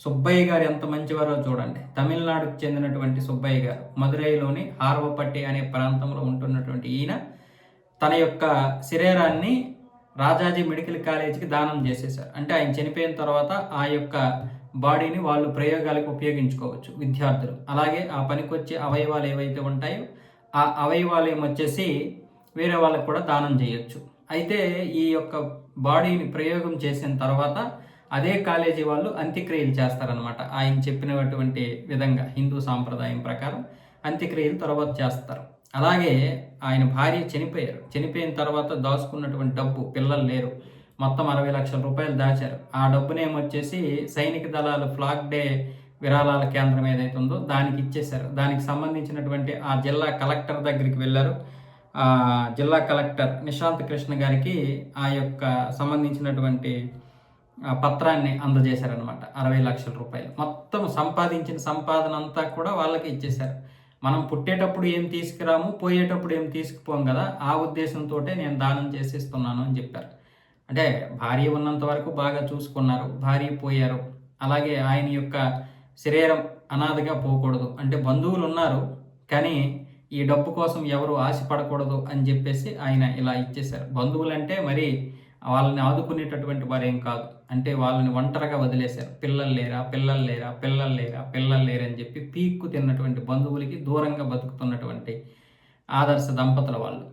సుబ్బయ్య గారు ఎంత మంచివారో చూడండి. తమిళనాడుకు చెందినటువంటి సుబ్బయ్య గారు మదురైలోని ఆర్వపట్టి అనే ప్రాంతంలో ఉంటున్నటువంటి ఈయన తన యొక్క శరీరాన్ని రాజాజీ మెడికల్ కాలేజీకి దానం చేసేశారు. అంటే ఆయన చనిపోయిన తర్వాత ఆ యొక్క బాడీని వాళ్ళు ప్రయోగాలకు ఉపయోగించుకోవచ్చు విద్యార్థులు. అలాగే ఆ పనికొచ్చే అవయవాలు ఏవైతే ఉంటాయో ఆ అవయవాలు ఏమొచ్చేసి వేరే వాళ్ళకు కూడా దానం చేయొచ్చు. అయితే ఈ యొక్క బాడీని ప్రయోగం చేసిన తర్వాత అదే కాలేజీ వాళ్ళు అంత్యక్రియలు చేస్తారనమాట. ఆయన చెప్పినటువంటి విధంగా హిందూ సాంప్రదాయం ప్రకారం అంత్యక్రియలు తర్వాత చేస్తారు. అలాగే ఆయన భార్య చనిపోయారు. చనిపోయిన తర్వాత దాచుకున్నటువంటి డబ్బు, పిల్లలు లేరు, మొత్తం 60 లక్షల రూపాయలు దాచారు. ఆ డబ్బునేమొచ్చేసి సైనిక దళాలు ఫ్లాగ్ డే విరాళాల కేంద్రం ఏదైతే ఉందో దానికి ఇచ్చేశారు. దానికి సంబంధించినటువంటి ఆ జిల్లా కలెక్టర్ దగ్గరికి వెళ్ళారు. జిల్లా కలెక్టర్ నిశాంత్ కృష్ణ గారికి ఆ యొక్క సంబంధించినటువంటి పత్రాన్ని అందజేశారనమాట. 60 లక్షల రూపాయలు మొత్తం సంపాదించిన సంపాదన అంతా కూడా వాళ్ళకి ఇచ్చేశారు. మనం పుట్టేటప్పుడు ఏం తీసుకురాము, పోయేటప్పుడు ఏం తీసుకుపోం కదా, ఆ ఉద్దేశంతో నేను దానం చేసిస్తున్నాను అని చెప్పారు. అంటే భార్య ఉన్నంత వరకు బాగా చూసుకున్నారు, భార్య పోయారు. అలాగే ఆయన యొక్క శరీరం అనాథగా పోకూడదు అంటే బంధువులు ఉన్నారు, కానీ ఈ డబ్బు కోసం ఎవరు ఆశపడకూడదు అని చెప్పేసి ఆయన ఇలా ఇచ్చేశారు. బంధువులంటే మరి వాళ్ళని ఆదుకునేటటువంటి వారేం కాదు, అంటే వాళ్ళని ఒంటరిగా వదిలేశారు. పిల్లలు లేరా, పిల్లలు లేరా, పిల్లలు లేరా, పిల్లలు లేరని చెప్పి పీక్కు తిన్నటువంటి బంధువులకి దూరంగా బతుకుతున్నటువంటి ఆదర్శ దంపతుల వాళ్ళు.